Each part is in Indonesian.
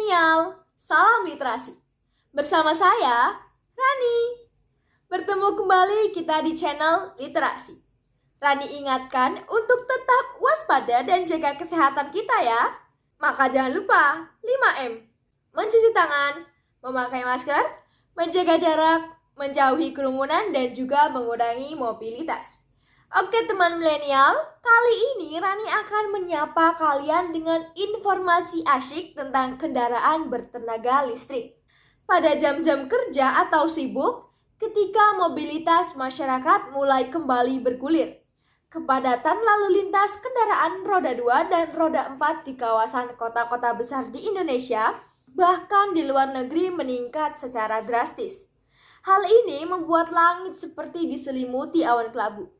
milenial, salam literasi. Bersama saya, Rani. Bertemu kembali kita di channel Literasi. Rani ingatkan untuk tetap waspada dan jaga kesehatan kita ya. Maka jangan lupa 5M. Mencuci tangan, memakai masker, menjaga jarak, menjauhi kerumunan, dan juga mengurangi mobilitas. Oke teman milenial, kali ini Rani akan menyapa kalian dengan informasi asyik tentang kendaraan bertenaga listrik. Pada jam-jam kerja atau sibuk, ketika mobilitas masyarakat mulai kembali bergulir, kepadatan lalu lintas kendaraan roda 2 dan roda 4 di kawasan kota-kota besar di Indonesia, bahkan di luar negeri meningkat secara drastis. Hal ini membuat langit seperti diselimuti awan kelabu.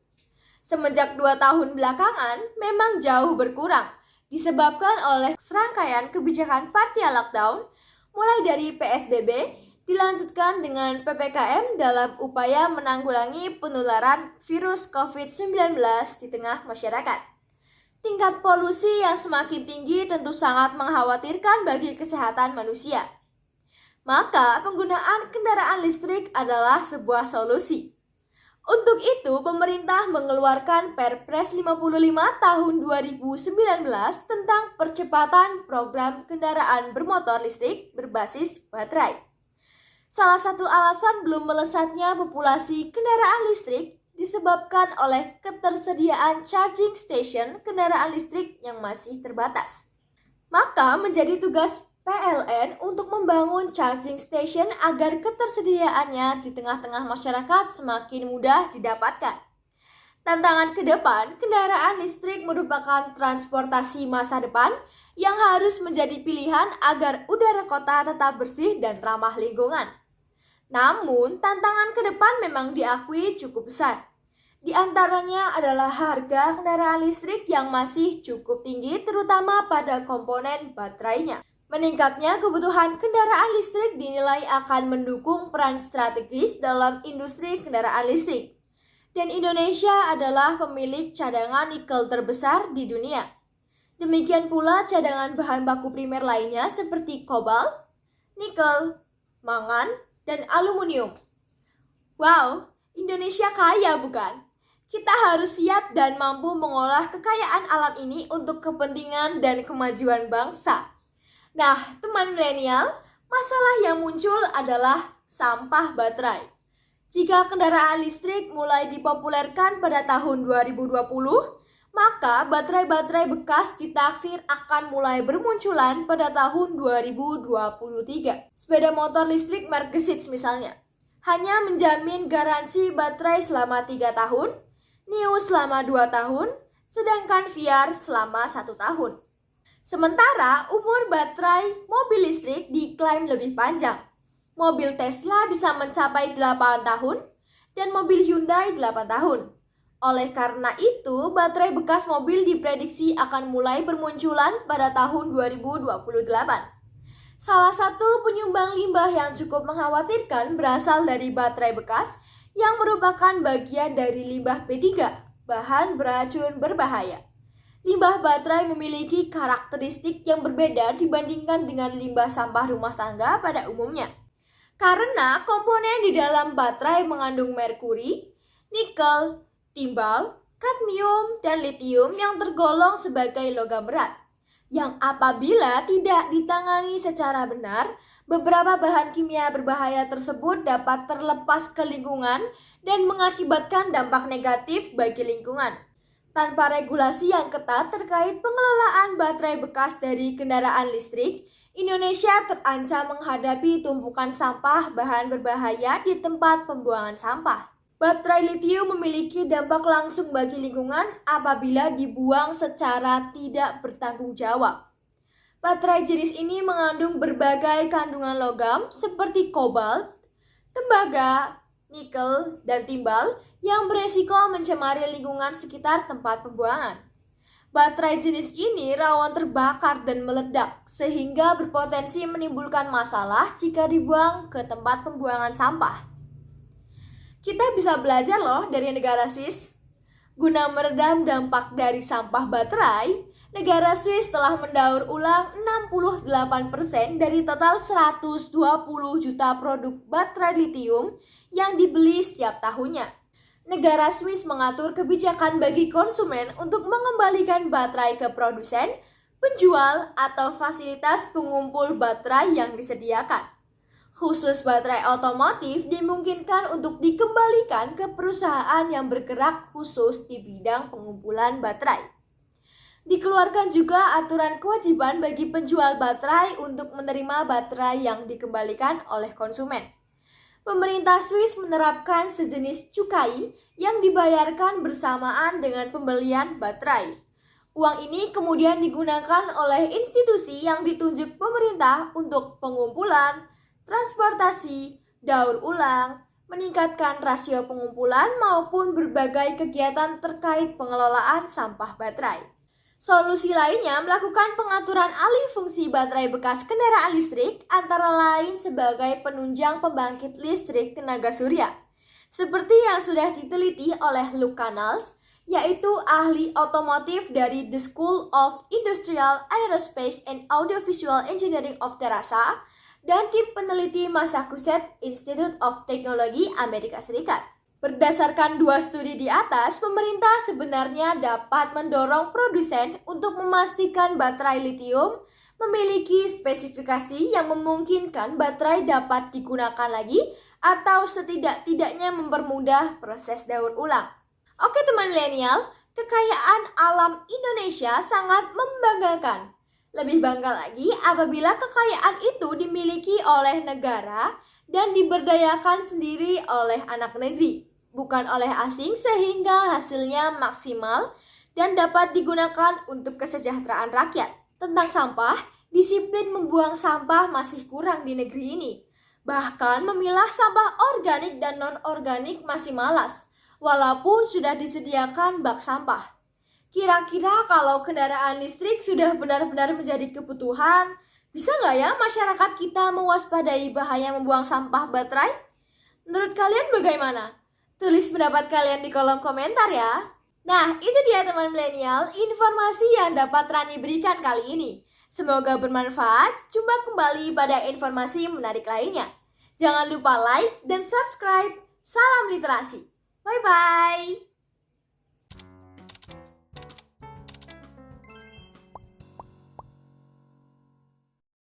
Semenjak 2 tahun belakangan memang jauh berkurang, disebabkan oleh serangkaian kebijakan partial lockdown, mulai dari PSBB, dilanjutkan dengan PPKM dalam upaya menanggulangi penularan virus COVID-19 di tengah masyarakat. Tingkat polusi yang semakin tinggi tentu sangat mengkhawatirkan bagi kesehatan manusia. Maka penggunaan kendaraan listrik adalah sebuah solusi. Untuk itu, pemerintah mengeluarkan Perpres 55 tahun 2019 tentang percepatan program kendaraan bermotor listrik berbasis baterai. Salah satu alasan belum melesatnya populasi kendaraan listrik disebabkan oleh ketersediaan charging station kendaraan listrik yang masih terbatas. Maka menjadi tugas PLN untuk membangun charging station agar ketersediaannya di tengah-tengah masyarakat semakin mudah didapatkan. Tantangan ke depan, kendaraan listrik merupakan transportasi masa depan yang harus menjadi pilihan agar udara kota tetap bersih dan ramah lingkungan. Namun, tantangan ke depan memang diakui cukup besar. Di antaranya adalah harga kendaraan listrik yang masih cukup tinggi terutama pada komponen baterainya. Meningkatnya kebutuhan kendaraan listrik dinilai akan mendukung peran strategis dalam industri kendaraan listrik. Dan Indonesia adalah pemilik cadangan nikel terbesar di dunia. Demikian pula cadangan bahan baku primer lainnya seperti kobalt, nikel, mangan, dan aluminium. Wow, Indonesia kaya bukan? Kita harus siap dan mampu mengolah kekayaan alam ini untuk kepentingan dan kemajuan bangsa. Nah, teman milenial, masalah yang muncul adalah sampah baterai. Jika kendaraan listrik mulai dipopulerkan pada tahun 2020, maka baterai-baterai bekas ditaksir akan mulai bermunculan pada tahun 2023. Sepeda motor listrik merek Gesits misalnya, hanya menjamin garansi baterai selama 3 tahun, NIO selama 2 tahun, sedangkan VR selama 1 tahun. Sementara umur baterai mobil listrik diklaim lebih panjang. Mobil Tesla bisa mencapai 8 tahun dan mobil Hyundai 8 tahun. Oleh karena itu, baterai bekas mobil diprediksi akan mulai bermunculan pada tahun 2028. Salah satu penyumbang limbah yang cukup mengkhawatirkan berasal dari baterai bekas yang merupakan bagian dari limbah B3, bahan beracun berbahaya. Limbah baterai memiliki karakteristik yang berbeda dibandingkan dengan limbah sampah rumah tangga pada umumnya. Karena komponen di dalam baterai mengandung merkuri, nikel, timbal, kadmium, dan litium yang tergolong sebagai logam berat. Yang apabila tidak ditangani secara benar, beberapa bahan kimia berbahaya tersebut dapat terlepas ke lingkungan dan mengakibatkan dampak negatif bagi lingkungan. Tanpa regulasi yang ketat terkait pengelolaan baterai bekas dari kendaraan listrik, Indonesia terancam menghadapi tumpukan sampah bahan berbahaya di tempat pembuangan sampah. Baterai litium memiliki dampak langsung bagi lingkungan apabila dibuang secara tidak bertanggung jawab. Baterai jenis ini mengandung berbagai kandungan logam seperti kobalt, tembaga, nikel, dan timbal yang beresiko mencemari lingkungan sekitar tempat pembuangan. Baterai jenis ini rawan terbakar dan meledak sehingga berpotensi menimbulkan masalah jika dibuang ke tempat pembuangan sampah. Kita bisa belajar loh dari negara SIS. Guna meredam dampak dari sampah baterai, negara Swiss telah mendaur ulang 68% dari total 120 juta produk baterai litium yang dibeli setiap tahunnya. Negara Swiss mengatur kebijakan bagi konsumen untuk mengembalikan baterai ke produsen, penjual, atau fasilitas pengumpul baterai yang disediakan. Khusus baterai otomotif dimungkinkan untuk dikembalikan ke perusahaan yang bergerak khusus di bidang pengumpulan baterai. Dikeluarkan juga aturan kewajiban bagi penjual baterai untuk menerima baterai yang dikembalikan oleh konsumen. Pemerintah Swiss menerapkan sejenis cukai yang dibayarkan bersamaan dengan pembelian baterai. Uang ini kemudian digunakan oleh institusi yang ditunjuk pemerintah untuk pengumpulan, transportasi, daur ulang, meningkatkan rasio pengumpulan maupun berbagai kegiatan terkait pengelolaan sampah baterai. Solusi lainnya melakukan pengaturan alih fungsi baterai bekas kendaraan listrik antara lain sebagai penunjang pembangkit listrik tenaga surya. Seperti yang sudah diteliti oleh Luke Canals, yaitu ahli otomotif dari The School of Industrial, Aerospace and Audiovisual Engineering of Terasa, dan tim peneliti Massachusetts Institute of Technology Amerika Serikat. Berdasarkan dua studi di atas, pemerintah sebenarnya dapat mendorong produsen untuk memastikan baterai litium memiliki spesifikasi yang memungkinkan baterai dapat digunakan lagi atau setidak-tidaknya mempermudah proses daur ulang. Oke teman milenial, kekayaan alam Indonesia sangat membanggakan. Lebih bangga lagi apabila kekayaan itu dimiliki oleh negara dan diberdayakan sendiri oleh anak negeri, bukan oleh asing, sehingga hasilnya maksimal dan dapat digunakan untuk kesejahteraan rakyat. Tentang sampah, disiplin membuang sampah masih kurang di negeri ini. Bahkan memilah sampah organik dan non-organik masih malas, walaupun sudah disediakan bak sampah. Kira-kira kalau kendaraan listrik sudah benar-benar menjadi kebutuhan, bisa nggak ya masyarakat kita mewaspadai bahaya membuang sampah baterai? Menurut kalian bagaimana? Tulis pendapat kalian di kolom komentar ya. Nah, itu dia teman milenial, informasi yang dapat Rani berikan kali ini. Semoga bermanfaat. Jumpa kembali pada informasi menarik lainnya. Jangan lupa like dan subscribe. Salam literasi. Bye-bye.